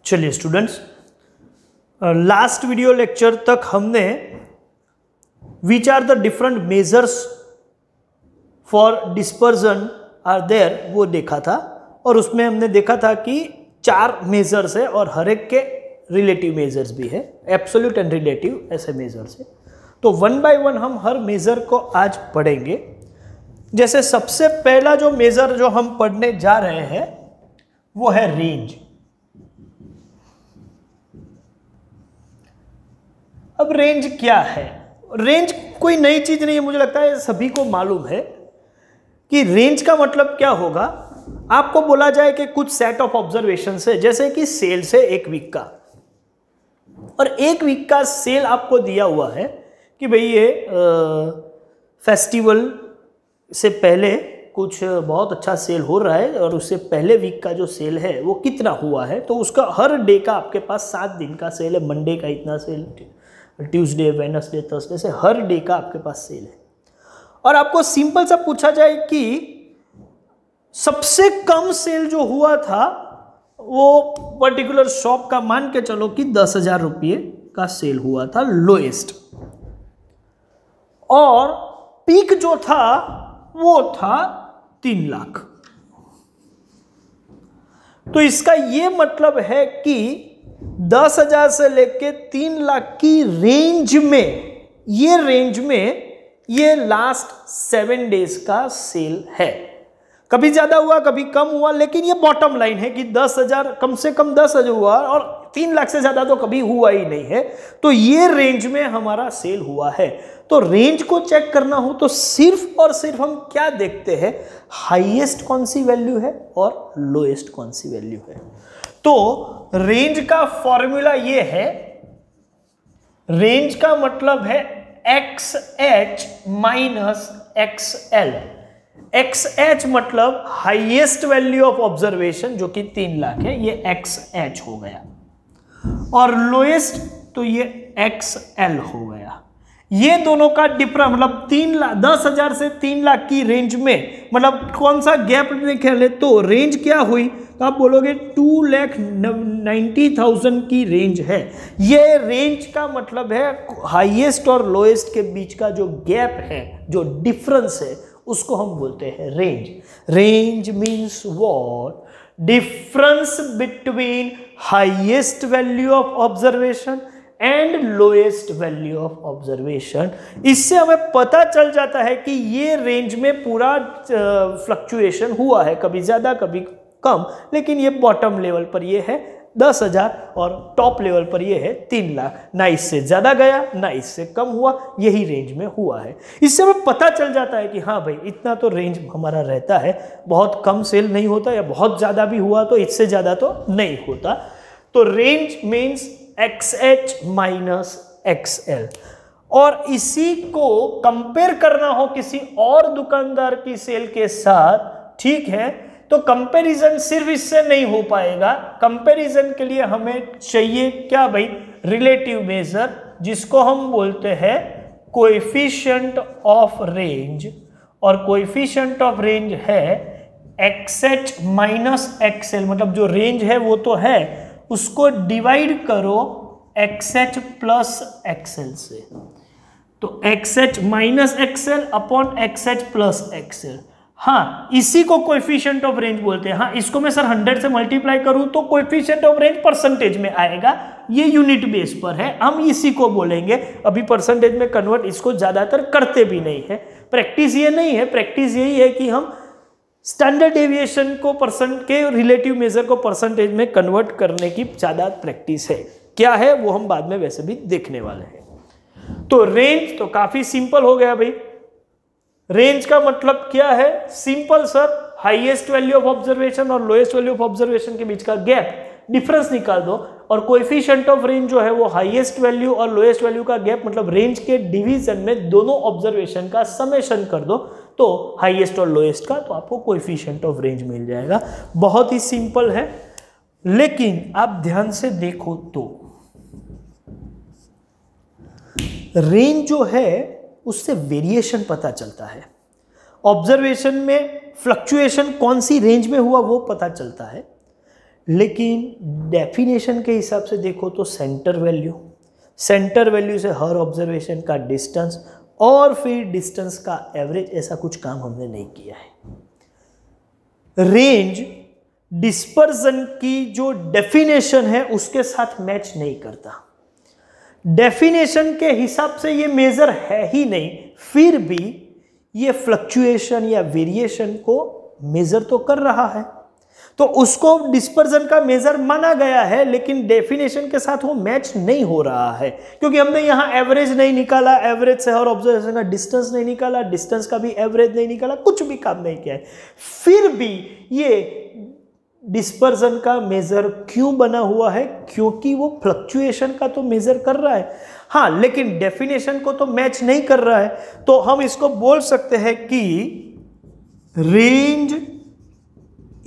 चलिए students, last video lecture तक हमने which are the different measures for dispersion are there वो देखा था, और उसमें हमने देखा था कि 4 मेजर्स है और हर एक के रिलेटिव मेजर्स भी है, एब्सोल्यूट एंड रिलेटिव ऐसे मेजर्स है। तो 1 बाय 1 हम हर मेजर को आज पढ़ेंगे। जैसे सबसे पहला जो मेजर जो हम पढ़ने जा रहे हैं वो है रेंज। अब रेंज क्या है? रेंज कोई नई चीज नहीं है, मुझे लगता है सभी को मालूम है कि रेंज का मतलब क्या होगा। आपको बोला जाए कि कुछ सेट ऑफ ऑब्जर्वेशन है, जैसे कि सेल से 1 वीक का, और 1 वीक का सेल आपको दिया हुआ है कि भाई ये फेस्टिवल से पहले कुछ बहुत अच्छा सेल हो रहा है और उससे पहले वीक का जो सेल है वो कितना हुआ है। तो उसका हर डे का आपके पास 7 दिन का सेल है। मंडे का इतना सेल, ट्यूसडे, वेडनेसडे, थर्सडे से हर डे का आपके पास सेल है। और आपको सिंपल सा पूछा जाए कि सबसे कम सेल जो हुआ था वो पर्टिकुलर शॉप का मान के चलो कि 10,000 रुपये का सेल हुआ था लोएस्ट, और पीक जो था वो था 3 लाख। तो इसका ये मतलब है कि 10,000 से लेके 3 लाख की रेंज में ये लास्ट 7 डेज का सेल है। कभी ज्यादा हुआ कभी कम हुआ, लेकिन ये बॉटम लाइन है कि 10,000 कम से कम 10,000 हुआ और 3 लाख से ज्यादा तो कभी हुआ ही नहीं है। तो ये रेंज में हमारा सेल हुआ है। तो रेंज को चेक करना हो तो सिर्फ और सिर्फ हम क्या देखते हैं, हाईएस्ट कौन सी वैल्यू है और लोएस्ट कौन सी वैल्यू है। तो रेंज का फॉर्मूला ये है, रेंज का मतलब है XH माइनस XL। XH मतलब हाईएस्ट वैल्यू ऑफ ऑब्जर्वेशन जो कि 3 लाख है, ये XH हो गया, और लोएस्ट तो ये XL हो गया। ये दोनों का डिफरेंस मतलब 10,000 से 3 लाख की रेंज में मतलब कौन सा गैप निकाले तो रेंज क्या हुई, तो आप बोलोगे 2,90,000 की रेंज है। ये रेंज का मतलब है हाईएस्ट और लोएस्ट के बीच का जो गैप है, जो डिफरेंस है, उसको हम बोलते हैं range. Range means what? Difference between highest value of observation and lowest value of observation. इससे हमें पता चल जाता है कि ये रेंज में पूरा फ्लक्चुएशन हुआ है, कभी ज्यादा कभी कम, लेकिन ये बॉटम लेवल पर ये है 10,000 और टॉप लेवल पर ये है 3 लाख। ना इससे ज्यादा गया ना इससे कम हुआ, यही रेंज में हुआ है। इससे हमें पता चल जाता है कि हाँ भाई इतना तो रेंज हमारा रहता है, बहुत कम सेल नहीं होता, या बहुत ज्यादा भी हुआ तो इससे ज्यादा तो नहीं होता। तो range means XH minus XL। और इसी को कंपेयर करना हो किसी और दुकानदार की सेल के साथ, ठीक है, तो कंपैरिजन सिर्फ इससे नहीं हो पाएगा। कंपैरिजन के लिए हमें चाहिए क्या भाई, रिलेटिव मेजर, जिसको हम बोलते हैं कोएफिशिएंट ऑफ रेंज। और कोएफिशिएंट ऑफ रेंज है XH माइनस XL, मतलब जो रेंज है वो तो है, उसको डिवाइड करो XH प्लस XL से। तो XH minus XL upon XH plus XL। हाँ, इसी को कोएफिशिएंट ऑफ रेंज बोलते हैं। हाँ, इसको मैं सर 100 से मल्टीप्लाई करूं तो कोएफिशिएंट ऑफ रेंज परसेंटेज में आएगा, ये यूनिट बेस पर है, हम इसी को बोलेंगे। अभी परसेंटेज में कन्वर्ट इसको ज्यादातर करते भी नहीं है, प्रैक्टिस ये नहीं है। प्रैक्टिस यही है कि हम स्टैंडर्ड डेविएशन को परसेंट के रिलेटिव मेजर को परसेंटेज में कन्वर्ट करने की ज्यादा प्रैक्टिस है। क्या है वो हम बाद में वैसे भी देखने वाले हैं। तो रेंज तो काफी सिंपल हो गया भाई। रेंज का मतलब क्या है, simple sir, highest value of observation और लोएस्ट वैल्यू ऑफ ऑब्जर्वेशन के बीच का गैप, डिफरेंस निकाल दो। और कोएफिशिएंट ऑफ रेंज जो है वो हाईएस्ट वैल्यू और लोएस्ट वैल्यू का गैप, मतलब रेंज के डिवीजन में दोनों ऑब्जर्वेशन का समेशन कर दो, तो हाईएस्ट और लोएस्ट का, तो आपको कोएफिशिएंट ऑफ रेंज मिल जाएगा। बहुत ही सिंपल है, लेकिन आप ध्यान से देखो तो रेंज जो है उससे वेरिएशन पता चलता है। ऑब्जर्वेशन में फ्लक्चुएशन कौन सी रेंज में हुआ वो पता चलता है, लेकिन डेफिनेशन के हिसाब से देखो तो सेंटर वैल्यू से हर ऑब्जर्वेशन का डिस्टेंस और फिर डिस्टेंस का एवरेज, ऐसा कुछ काम हमने नहीं किया है। रेंज डिस्पर्जन की जो डेफिनेशन है उसके साथ मैच नहीं करता। डेफिनेशन के हिसाब से ये मेजर है ही नहीं, फिर भी ये फ्लक्चुएशन या वेरिएशन को मेजर तो कर रहा है, तो उसको डिस्पर्जन का मेजर माना गया है, लेकिन डेफिनेशन के साथ वो मैच नहीं हो रहा है, क्योंकि हमने यहाँ एवरेज नहीं निकाला, एवरेज से हर ऑब्जर्वेशन का डिस्टेंस नहीं निकाला, डिस्टेंस का भी एवरेज नहीं निकाला, कुछ भी काम नहीं किया है। फिर भी ये डिस्पर्जन का मेजर क्यों बना हुआ है? क्योंकि वो फ्लक्चुएशन का तो मेजर कर रहा है, हाँ, लेकिन डेफिनेशन को तो मैच नहीं कर रहा है। तो हम इसको बोल सकते हैं कि range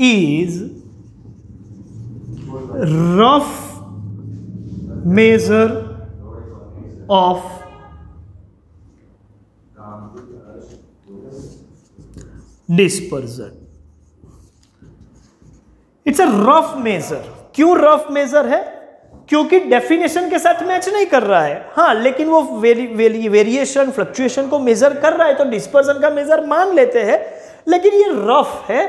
is rough measure of dispersion. It's a rough measure. क्यों रफ मेजर है? क्योंकि डेफिनेशन के साथ मैच नहीं कर रहा है, हाँ, लेकिन वो वेरिएशन फ्लक्चुएशन को मेजर कर रहा है, तो डिस्पर्जन का मेजर मान लेते हैं, लेकिन ये रफ है,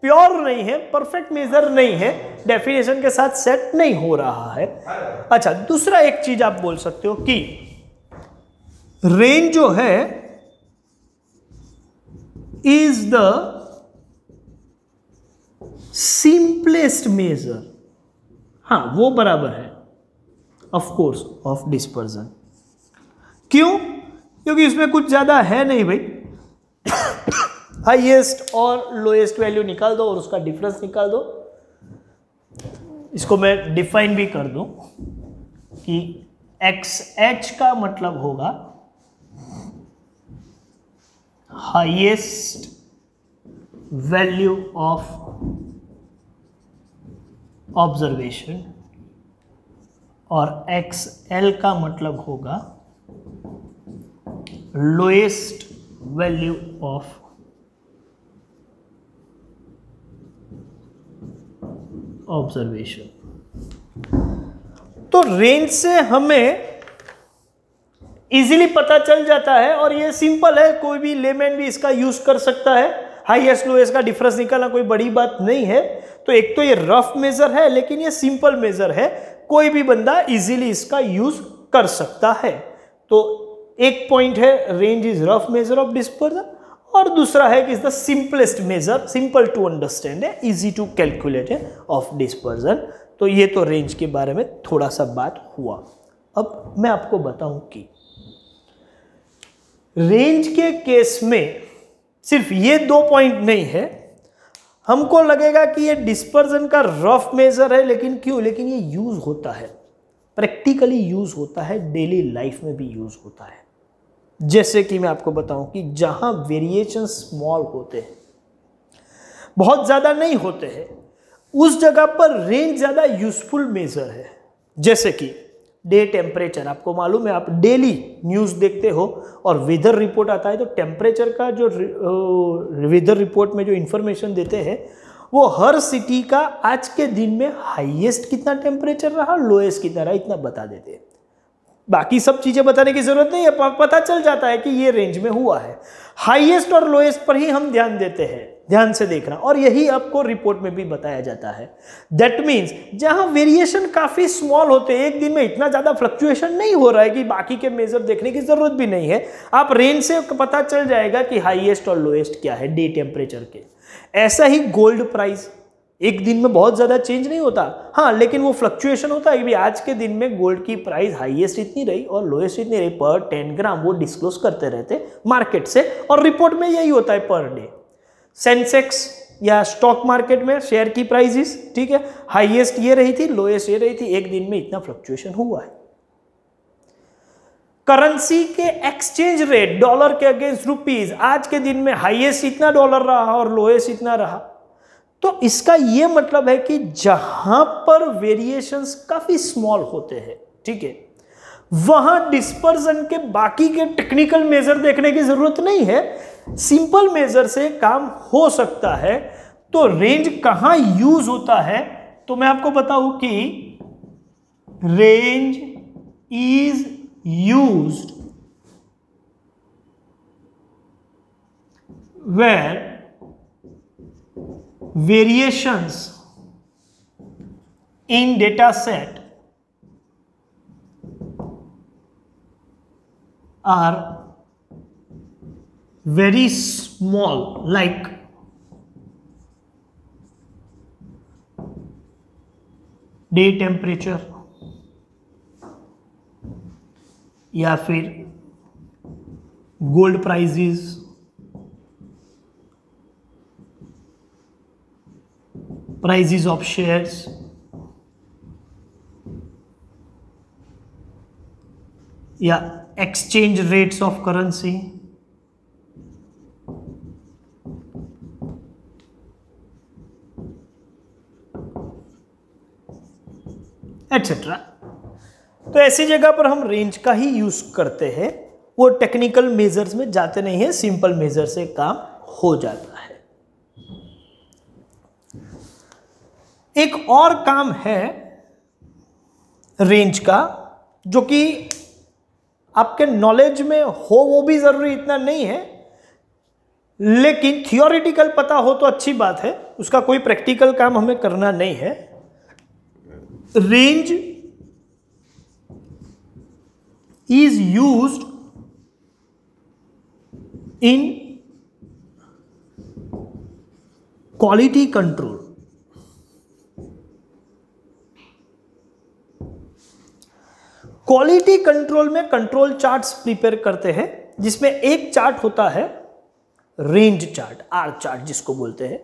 प्योर नहीं है, परफेक्ट मेजर नहीं है, डेफिनेशन के साथ सेट नहीं हो रहा है। अच्छा, दूसरा एक चीज आप बोल सकते हो कि रेंज जो है इज द सिंपलेस्ट मेजर, हाँ, वो बराबर है ऑफ कोर्स ऑफ डिस्पर्जन। क्यों? क्योंकि इसमें कुछ ज्यादा है नहीं भाई, हाईएस्ट और लोएस्ट वैल्यू निकाल दो और उसका डिफरेंस निकाल दो। इसको मैं डिफाइन भी कर दूं कि XH का मतलब होगा हाईएस्ट वैल्यू ऑफ ऑब्जर्वेशन और XL का मतलब होगा लोएस्ट वैल्यू ऑफ ऑब्जर्वेशन। तो रेंज से हमें इजीली पता चल जाता है, और ये सिंपल है, कोई भी लेमैन भी इसका यूज कर सकता है। हाईएस्ट लोएस्ट का डिफरेंस निकालना कोई बड़ी बात नहीं है। तो एक तो ये रफ मेजर है, लेकिन ये सिंपल मेजर है, कोई भी बंदा इजीली इसका यूज कर सकता है। तो एक पॉइंट है range is rough measure of dispersion, और दूसरा है कि is the simplest measure, simple to understand है, इजी टू कैलकुलेट है ऑफ डिस्पर्जन। तो ये तो रेंज के बारे में थोड़ा सा बात हुआ। अब मैं आपको बताऊं कि रेंज के केस में सिर्फ ये 2 पॉइंट नहीं है। हमको लगेगा कि ये डिस्पर्जन का रफ मेजर है, लेकिन क्यों? लेकिन ये यूज होता है, प्रैक्टिकली यूज होता है, डेली लाइफ में भी यूज होता है। जैसे कि मैं आपको बताऊं कि जहां वेरिएशन स्मॉल होते हैं, बहुत ज्यादा नहीं होते हैं, उस जगह पर रेंज ज्यादा यूजफुल मेजर है। जैसे कि डे टेम्परेचर, आपको मालूम है, आप डेली न्यूज़ देखते हो और वेदर रिपोर्ट आता है, तो टेम्परेचर का जो वेदर रिपोर्ट में जो इन्फॉर्मेशन देते हैं, वो हर सिटी का आज के दिन में हाईएस्ट कितना टेम्परेचर रहा, लोएस्ट कितना रहा, इतना बता देते हैं। बाकी सब चीज़ें बताने की जरूरत नहीं है, पता चल जाता है कि ये रेंज में हुआ है। हाईएस्ट और लोएस्ट पर ही हम ध्यान देते हैं, ध्यान से देखना, और यही आपको रिपोर्ट में भी बताया जाता है। दैट मीन्स जहां वेरिएशन काफी स्मॉल होते हैं, एक दिन में इतना ज्यादा फ्लक्चुएशन नहीं हो रहा है कि बाकी के मेजर देखने की जरूरत भी नहीं है, आप रेंज से पता चल जाएगा कि हाईएस्ट और लोएस्ट क्या है डे टेम्परेचर के। ऐसा ही गोल्ड प्राइस, एक दिन में बहुत ज्यादा चेंज नहीं होता, हाँ, लेकिन वो फ्लक्चुएशन होता है कि आज के दिन में गोल्ड की प्राइस हाईएस्ट इतनी रही और लोएस्ट इतनी रही, पर 10 ग्राम वो डिस्क्लोज करते रहते मार्केट से, और रिपोर्ट में यही होता है पर डे। सेंसेक्स या स्टॉक मार्केट में शेयर की प्राइसेस, ठीक है, हाईएस्ट ये रही थी, लोएस्ट ये रही थी, एक दिन में इतना फ्लक्चुएशन हुआ है। करेंसी के एक्सचेंज रेट, डॉलर के अगेंस्ट रुपीज, आज के दिन में हाईएस्ट इतना डॉलर रहा और लोएस्ट इतना रहा। तो इसका यह मतलब है कि जहां पर वेरिएशंस काफी स्मॉल होते हैं, ठीक है, वहां डिस्पर्जन के बाकी के टेक्निकल मेजर देखने की जरूरत नहीं है, सिंपल मेजर से काम हो सकता है। तो रेंज कहां यूज होता है? तो मैं आपको बताऊं कि range is used where variations in data set are very small, like day temperature या फिर gold prices, prices of shares, या exchange rates of currency, etcetera. तो ऐसी जगह पर हम रेंज का ही यूज करते हैं, वो टेक्निकल मेजर्स में जाते नहीं है, सिंपल मेजर से काम हो जाता है। एक और काम है रेंज का जो कि आपके नॉलेज में हो, वो भी जरूरी इतना नहीं है, लेकिन थियोरिटिकल पता हो तो अच्छी बात है, उसका कोई प्रैक्टिकल काम हमें करना नहीं है। Range is used in quality control. Quality control में कंट्रोल चार्ट्स प्रिपेयर करते हैं, जिसमें एक चार्ट होता है रेंज चार्ट, आर चार्ट जिसको बोलते हैं।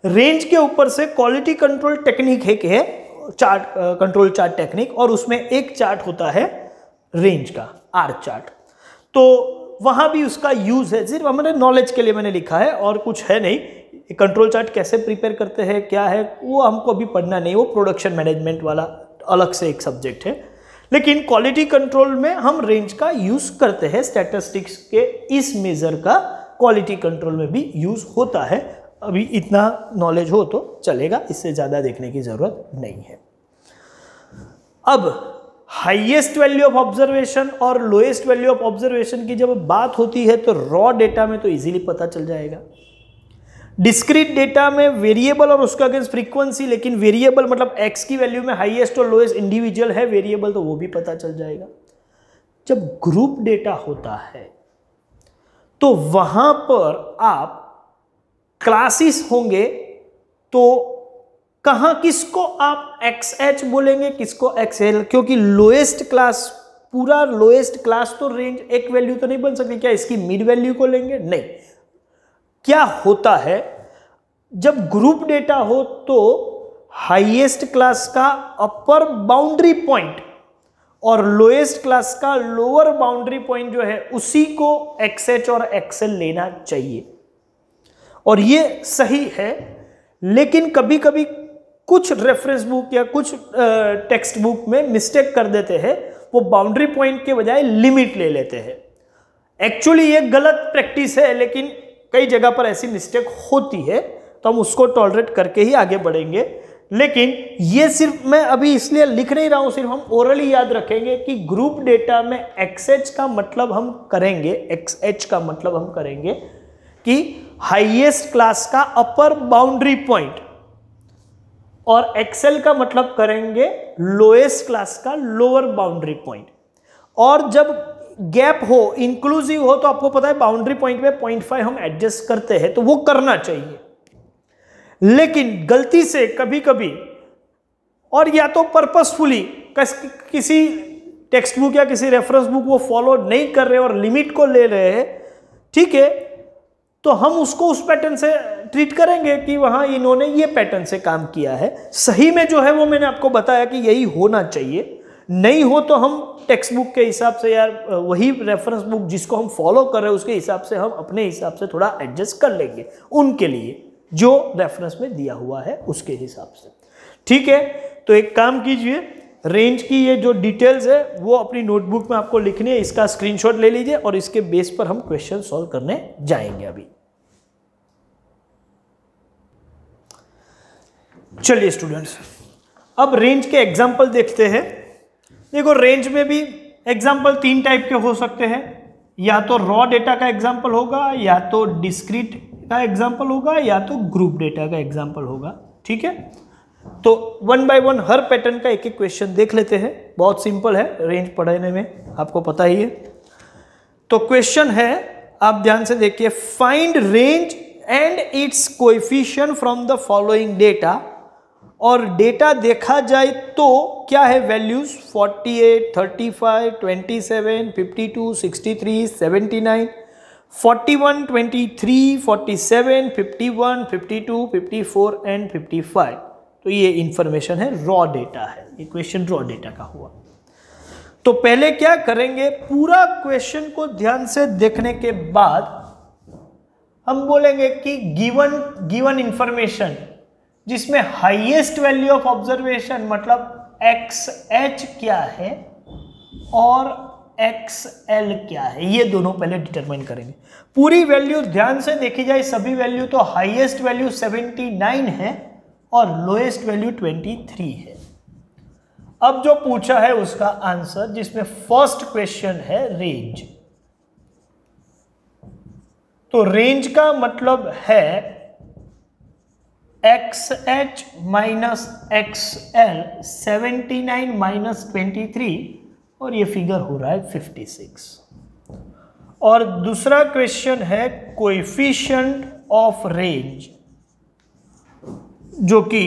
रेंज के ऊपर से क्वालिटी कंट्रोल टेक्निक है चार्ट, कंट्रोल चार्ट टेक्निक, और उसमें एक चार्ट होता है रेंज का, आर चार्ट। तो वहां भी उसका यूज है, सिर्फ हमारे नॉलेज के लिए मैंने लिखा है और कुछ है नहीं। कंट्रोल चार्ट कैसे प्रिपेयर करते हैं, क्या है, वो हमको अभी पढ़ना नहीं, वो प्रोडक्शन मैनेजमेंट वाला अलग से एक सब्जेक्ट है। लेकिन क्वालिटी कंट्रोल में हम रेंज का यूज करते हैं, स्टैटिस्टिक्स के इस मेजर का क्वालिटी कंट्रोल में भी यूज होता है। अभी इतना नॉलेज हो तो चलेगा, इससे ज्यादा देखने की जरूरत नहीं है। अब हाईएस्ट वैल्यू ऑफ ऑब्जर्वेशन और लोएस्ट वैल्यू ऑफ ऑब्जर्वेशन की जब बात होती है तो रॉ डेटा में तो इजीली पता चल जाएगा। डिस्क्रीट डेटा में वेरिएबल और उसका अगेंस्ट फ्रीक्वेंसी, लेकिन वेरिएबल मतलब एक्स की वैल्यू में हाईएस्ट और लोएस्ट इंडिविजुअल है वेरिएबल, तो वो भी पता चल जाएगा। जब ग्रुप डेटा होता है तो वहां पर आप क्लासेस होंगे, तो कहां किसको आप XH बोलेंगे, किसको XL, क्योंकि लोएस्ट क्लास, पूरा लोएस्ट क्लास तो रेंज एक वैल्यू तो नहीं बन सकती। क्या इसकी मिड वैल्यू को लेंगे? नहीं। क्या होता है जब ग्रुप डेटा हो तो हाईएस्ट क्लास का अपर बाउंड्री पॉइंट और लोएस्ट क्लास का लोअर बाउंड्री पॉइंट जो है उसी को XH और XL लेना चाहिए, और ये सही है। लेकिन कभी कभी कुछ रेफरेंस बुक या कुछ टेक्स्ट बुक में मिस्टेक कर देते हैं, वो बाउंड्री पॉइंट के बजाय लिमिट ले लेते हैं। एक्चुअली ये गलत प्रैक्टिस है, लेकिन कई जगह पर ऐसी मिस्टेक होती है, तो हम उसको टॉलरेट करके ही आगे बढ़ेंगे। लेकिन ये सिर्फ मैं अभी इसलिए लिख नहीं रहा हूं, सिर्फ हम ओरली याद रखेंगे कि ग्रुप डेटा में XH का मतलब हम करेंगे, XH का मतलब हम करेंगे कि हाईएस्ट क्लास का अपर बाउंड्री पॉइंट, और XL का मतलब करेंगे लोएस्ट क्लास का लोअर बाउंड्री पॉइंट। और जब गैप हो, इंक्लूसिव हो, तो आपको पता है बाउंड्री पॉइंट में 0.5 हम एडजस्ट करते हैं, तो वो करना चाहिए। लेकिन गलती से कभी कभी, और या तो पर्पसफुली किसी टेक्स्ट बुक या किसी रेफरेंस बुक वो फॉलो नहीं कर रहे और लिमिट को ले रहे हैं, ठीक है, तो हम उसको उस पैटर्न से ट्रीट करेंगे कि वहां इन्होंने ये पैटर्न से काम किया है। सही में जो है वो मैंने आपको बताया कि यही होना चाहिए। नहीं हो तो हम टेक्स्ट बुक के हिसाब से या वही रेफरेंस बुक जिसको हम फॉलो कर रहे हैं उसके हिसाब से हम अपने हिसाब से थोड़ा एडजस्ट कर लेंगे, उनके लिए जो रेफरेंस में दिया हुआ है उसके हिसाब से। ठीक है, तो एक काम कीजिए, रेंज की ये जो डिटेल्स है वो अपनी नोटबुक में आपको लिखनी है, इसका स्क्रीनशॉट ले लीजिए और इसके बेस पर हम क्वेश्चन सॉल्व करने जाएंगे। अभी चलिए स्टूडेंट्स, अब रेंज के एग्जाम्पल देखते हैं। देखो रेंज में भी एग्जाम्पल 3 टाइप के हो सकते हैं, या तो रॉ डेटा का एग्जाम्पल होगा, या तो डिस्क्रीट का एग्जाम्पल होगा, या तो ग्रुप डेटा का एग्जाम्पल होगा। ठीक है, तो 1 बाय 1 हर पैटर्न का एक एक क्वेश्चन देख लेते हैं। बहुत सिंपल है, रेंज पढ़ने में आपको पता ही है। तो क्वेश्चन है, आप ध्यान से देखिए, find range and it's coefficient from the following data. और डेटा देखा जाए तो क्या है वैल्यूज 48, 35, 27, 52, 63, 79, 41, 23, 47, 51, 52, 54 एंड 55। तो ये इंफॉर्मेशन है, रॉ डेटा है, ये क्वेश्चन रॉ डेटा का हुआ। तो पहले क्या करेंगे, पूरा क्वेश्चन को ध्यान से देखने के बाद हम बोलेंगे कि गिवन इंफॉर्मेशन जिसमें हाईएस्ट वैल्यू ऑफ ऑब्जर्वेशन मतलब XH क्या है और XL क्या है, ये दोनों पहले डिटरमाइन करेंगे। पूरी वैल्यू ध्यान से देखी जाए, सभी वैल्यू तो हाईएस्ट वैल्यू 79 है और लोएस्ट वैल्यू 23 है। अब जो पूछा है उसका आंसर, जिसमें फर्स्ट क्वेश्चन है रेंज। तो रेंज का मतलब है XH माइनस XL 79 माइनस 23, और ये फिगर हो रहा है 56। और दूसरा क्वेश्चन है कोएफिशिएंट ऑफ रेंज, जो कि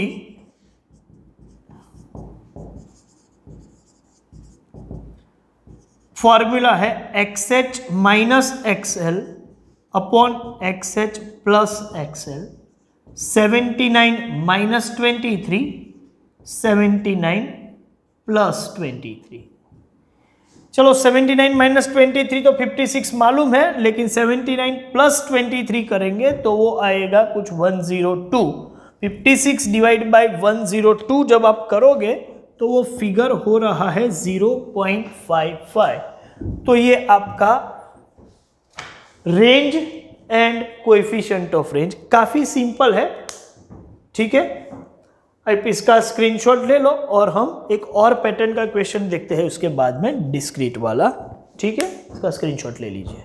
फॉर्मूला है XH minus XL upon XH plus XL, 79 minus 23, 79 plus 23। चलो 79 माइनस 23 तो 56 मालूम है, लेकिन 79 प्लस 23 करेंगे तो वो आएगा कुछ 102। 56 डिवाइड बाय 102 जब आप करोगे तो वो फिगर हो रहा है 0.55। तो ये आपका range and coefficient of range काफी सिंपल है। ठीक है, अब इसका स्क्रीनशॉट ले लो और हम एक और पैटर्न का क्वेश्चन देखते हैं उसके बाद में, डिस्क्रीट वाला। ठीक है, इसका स्क्रीनशॉट ले लीजिए।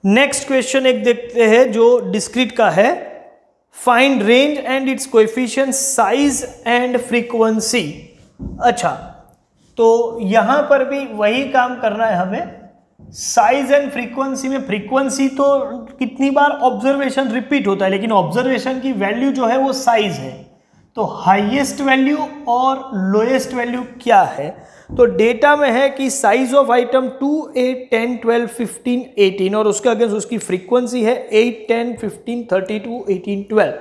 नेक्स्ट क्वेश्चन एक देखते हैं जो डिस्क्रीट का है। Find range and it's coefficient, size and frequency. अच्छा, तो यहां पर भी वही काम करना है हमें। साइज एंड फ्रीक्वेंसी में फ्रीक्वेंसी तो कितनी बार ऑब्जर्वेशन रिपीट होता है, लेकिन ऑब्जर्वेशन की वैल्यू जो है वो साइज है। तो हाईएस्ट वैल्यू और लोएस्ट वैल्यू क्या है, तो डेटा में है कि साइज ऑफ आइटम 2, 8, 10, 12, 15, 18, और उसके अगेंस्ट उसकी फ्रीक्वेंसी है 8, 10, 15, 32, 18, 12।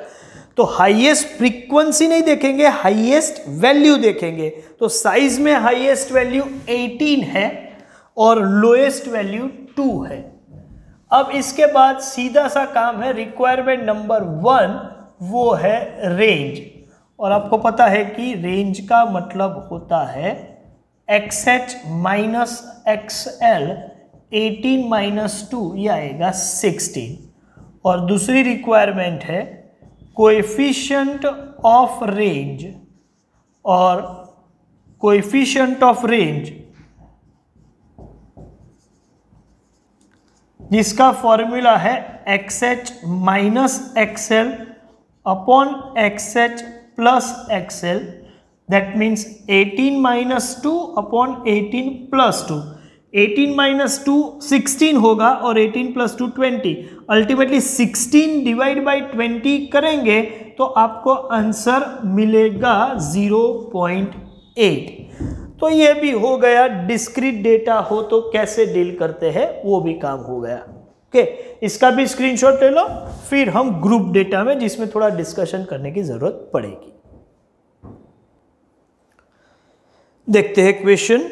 तो हाईएस्ट फ्रीक्वेंसी नहीं देखेंगे, हाईएस्ट वैल्यू देखेंगे। तो साइज में हाईएस्ट वैल्यू 18 है और लोएस्ट वैल्यू 2 है। अब इसके बाद सीधा सा काम है, रिक्वायरमेंट नंबर 1 वो है रेंज। और आपको पता है कि रेंज का मतलब होता है XH माइनस XL 18 माइनस 2, ये आएगा 16। और दूसरी रिक्वायरमेंट है कोएफिशिएंट ऑफ रेंज, और कोएफिशिएंट ऑफ रेंज जिसका फॉर्मूला है XH minus XL upon XH plus XL, that means 18 minus 2 upon 18 plus 2। 18 minus 2 16 होगा और 18 प्लस 2 20। अल्टीमेटली 16 डिवाइड बाई 20 करेंगे तो आपको आंसर मिलेगा 0.8। तो ये भी हो गया। डिस्क्रीट डेटा हो तो कैसे डील करते हैं वो भी काम हो गया। ओके, इसका भी स्क्रीनशॉट ले लो। फिर हम ग्रुप डेटा में, जिसमें थोड़ा डिस्कशन करने की जरूरत पड़ेगी, देखते हैं question.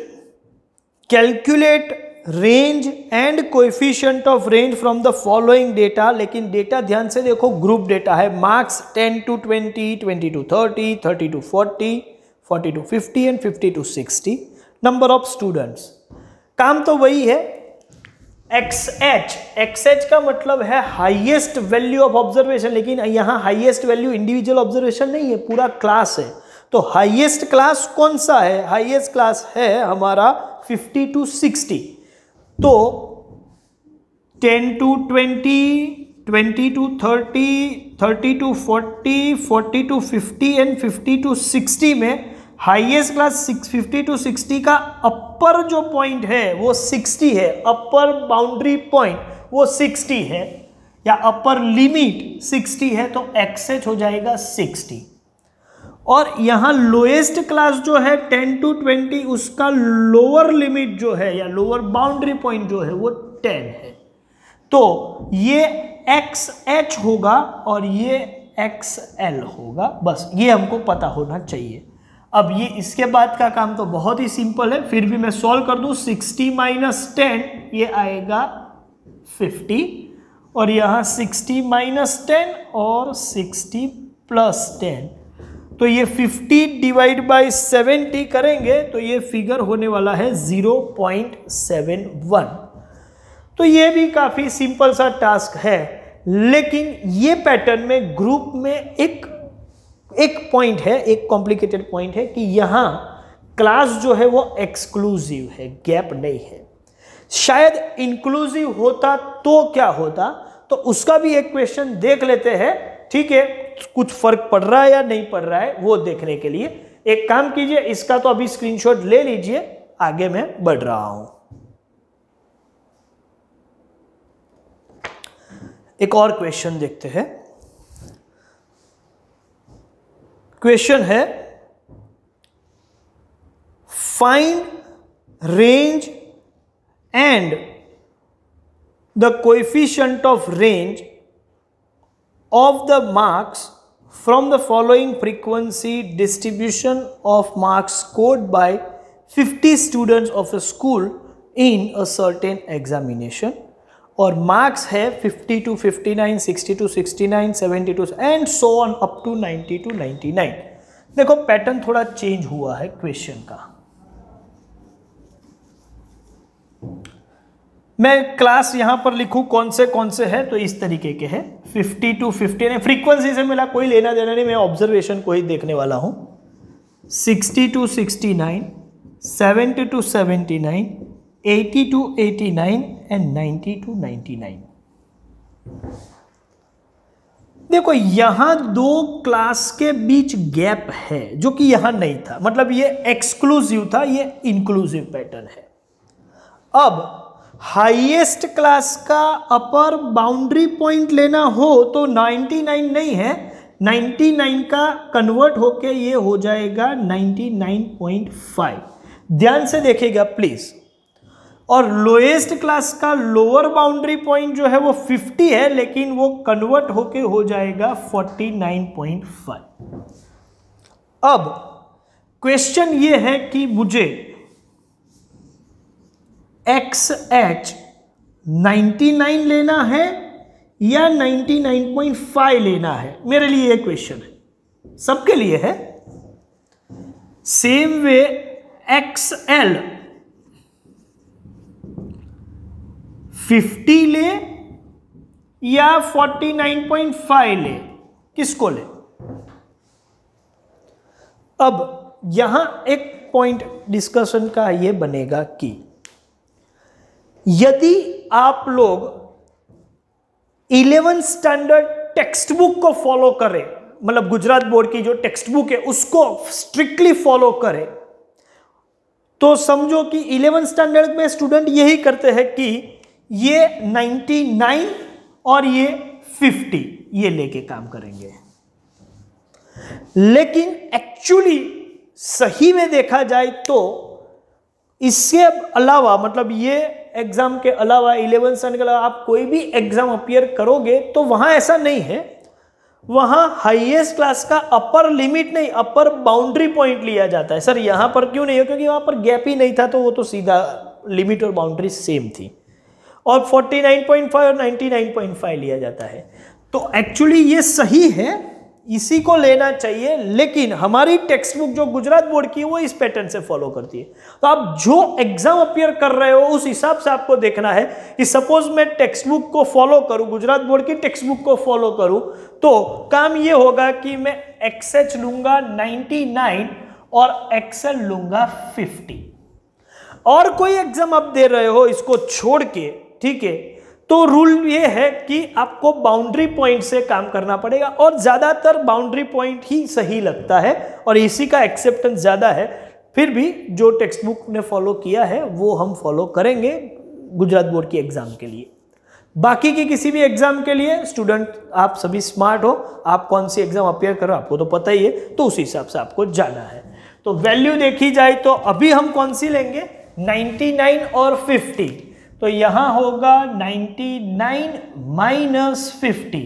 Calculate range and coefficient of range from the following data. लेकिन डेटा ध्यान से देखो, ग्रुप डेटा है। Marks 10 to 20, 20 to 30, 30 to 40, 40 to 50 and 50 to 60। Number of students, काम तो वही है। XH का मतलब है हाईएस्ट वैल्यू ऑफ ऑब्जर्वेशन, लेकिन यहाँ हाईएस्ट वैल्यू इंडिविजुअल ऑब्जर्वेशन नहीं है, पूरा क्लास है। तो हाईएस्ट क्लास कौन सा है? हाईएस्ट क्लास है हमारा 50 to 60। तो 10 to 20, 20 to 30, 30 to 40, 40 to 50 and 50 to 60 में हाईएस्ट क्लास 50 to 60 का अपर जो पॉइंट है वो 60 है, अपर बाउंड्री पॉइंट वो 60 है, या अपर लिमिट 60 है, तो XH हो जाएगा 60। और यहाँ लोएस्ट क्लास जो है 10 to 20, उसका लोअर लिमिट जो है या लोअर बाउंड्री पॉइंट जो है वो 10 है। तो ये XH होगा और ये XL होगा, बस ये हमको पता होना चाहिए। अब ये इसके बाद का काम तो बहुत ही सिंपल है, फिर भी मैं सॉल्व कर दूं। 60 - 10 ये आएगा 50, और यहाँ 60 - 10 और 60 + 10, तो ये 50 / 70 करेंगे तो ये फिगर होने वाला है 0.71। तो ये भी काफ़ी सिंपल सा टास्क है, लेकिन ये पैटर्न में ग्रुप में एक पॉइंट है, एक कॉम्प्लिकेटेड पॉइंट है कि यहाँ क्लास जो है वो एक्सक्लूसिव है, गैप नहीं है। शायद इंक्लूसिव होता तो क्या होता, तो उसका भी एक क्वेश्चन देख लेते हैं, ठीक है? कुछ फर्क पड़ रहा है या नहीं पड़ रहा है वो देखने के लिए एक काम कीजिए, इसका तो अभी स्क्रीनशॉट ले लीजिए, आगे मैं बढ़ रहा हूं। एक और क्वेश्चन देखते हैं। क्वेश्चन है find range and the coefficient of range of the marks from the following frequency distribution of marks scored by 50 students of a school in a certain examination, और marks है 50 to 59, 60 to 69, 70 to and so on up to 90 to 99। देखो pattern थोड़ा change हुआ है question का। मैं class यहां पर लिखूं कौन से है, तो इस तरीके के हैं 50 to 59, फ्रीक्वेंसी से मेरा कोई लेना देना नहीं, मैं ऑब्जर्वेशन को ही देखने वाला हूं। 60 to 69, 70 to 79, 80 to 89 and 90 to 99। देखो यहां दो क्लास के बीच गैप है जो कि यहां नहीं था, मतलब ये एक्सक्लूसिव था, ये इंक्लूसिव पैटर्न है। अब हाईएस्ट क्लास का अपर बाउंड्री पॉइंट लेना हो तो 99 नहीं है, 99 का कन्वर्ट होके ये हो जाएगा 99.5। ध्यान से देखिएगा प्लीज। और लोएस्ट क्लास का लोअर बाउंड्री पॉइंट जो है वो 50 है, लेकिन वो कन्वर्ट होके हो जाएगा 49.5। अब क्वेश्चन ये है कि मुझे XH 99 लेना है या 99.5 लेना है, मेरे लिए ये क्वेश्चन है, सबके लिए है। सेम वे XL 50 ले या 49.5 ले, किसको ले? अब यहां एक पॉइंट डिस्कशन का ये बनेगा कि यदि आप लोग 11th स्टैंडर्ड टेक्स्ट बुक को फॉलो करें, मतलब गुजरात बोर्ड की जो टेक्स्ट बुक है उसको स्ट्रिक्टली फॉलो करें, तो समझो कि 11th स्टैंडर्ड में स्टूडेंट यही करते हैं कि ये 99 और ये 50 ये लेके काम करेंगे। लेकिन एक्चुअली सही में देखा जाए तो इसके अलावा, मतलब ये एग्जाम के अलावा 11th स्टैंडर्ड के अलावा आप कोई भी एग्जाम अपीयर करोगे तो वहां ऐसा नहीं है, वहां हाईएस्ट क्लास का अपर लिमिट नहीं, अपर बाउंड्री पॉइंट लिया जाता है। सर यहां पर क्यों नहीं है? क्योंकि वहां पर गैप ही नहीं था, तो वो तो सीधा लिमिट और बाउंड्री सेम थी, और 49.5 और 99.5 लिया जाता है। तो एक्चुअली ये सही है, इसी को लेना चाहिए, लेकिन हमारी टेक्स्ट बुक जो गुजरात बोर्ड की है वो इस पैटर्न से फॉलो करती है। तो आप जो एग्जाम अपीयर कर रहे हो उस हिसाब से आपको देखना है कि सपोज मैं टेक्स्ट बुक को फॉलो करूं, गुजरात बोर्ड की टेक्स्ट बुक को फॉलो करूं, तो काम ये होगा कि मैं XH लूंगा 99 और एक्सेल लूंगा 50। और कोई एग्जाम आप दे रहे हो इसको छोड़ के, ठीक है, तो रूल ये है कि आपको बाउंड्री पॉइंट से काम करना पड़ेगा और ज्यादातर बाउंड्री पॉइंट ही सही लगता है और इसी का एक्सेप्टेंस ज्यादा है। फिर भी जो टेक्स्ट बुक ने फॉलो किया है वो हम फॉलो करेंगे गुजरात बोर्ड की एग्जाम के लिए। बाकी की किसी भी एग्जाम के लिए स्टूडेंट आप सभी स्मार्ट हो, आप कौन सी एग्जाम अपीयर करो आपको तो पता ही है, तो उस हिसाब से आपको जाना है। तो वैल्यू देखी जाए तो अभी हम कौन सी लेंगे, 99 और 50। तो यहां होगा 99 माइनस 50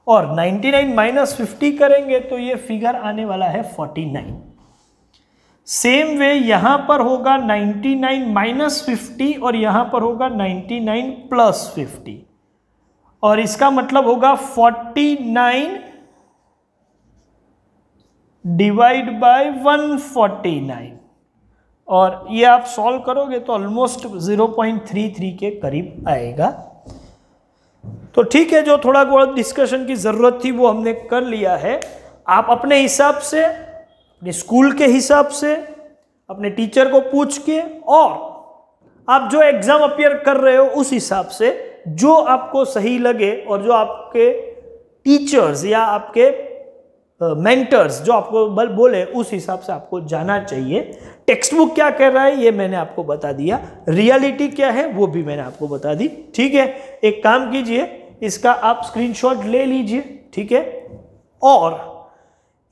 और 99 माइनस 50 करेंगे तो ये फिगर आने वाला है 49। सेम वे यहां पर होगा 99 माइनस 50 और यहां पर होगा 99 प्लस 50 और इसका मतलब होगा 49 डिवाइड बाय 149 और ये आप सॉल्व करोगे तो ऑलमोस्ट 0.33 के करीब आएगा। तो ठीक है, जो थोड़ा बहुत डिस्कशन की ज़रूरत थी वो हमने कर लिया है। आप अपने हिसाब से, अपने स्कूल के हिसाब से, अपने टीचर को पूछ के और आप जो एग्ज़ाम अपीयर कर रहे हो उस हिसाब से जो आपको सही लगे और जो आपके टीचर्स या आपके मेंटर्स जो आपको बोले उस हिसाब से आपको जाना चाहिए। टेक्स्ट बुक क्या कह रहा है ये मैंने आपको बता दिया, रियलिटी क्या है वो भी मैंने आपको बता दी। ठीक है, एक काम कीजिए, इसका आप स्क्रीनशॉट ले लीजिए, ठीक है, और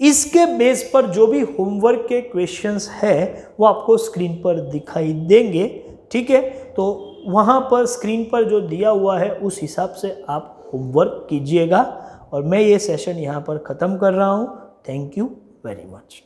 इसके बेस पर जो भी होमवर्क के क्वेश्चंस है वो आपको स्क्रीन पर दिखाई देंगे। ठीक है, तो वहाँ पर स्क्रीन पर जो दिया हुआ है उस हिसाब से आप होमवर्क कीजिएगा और मैं ये सेशन यहाँ पर ख़त्म कर रहा हूँ। Thank you very much.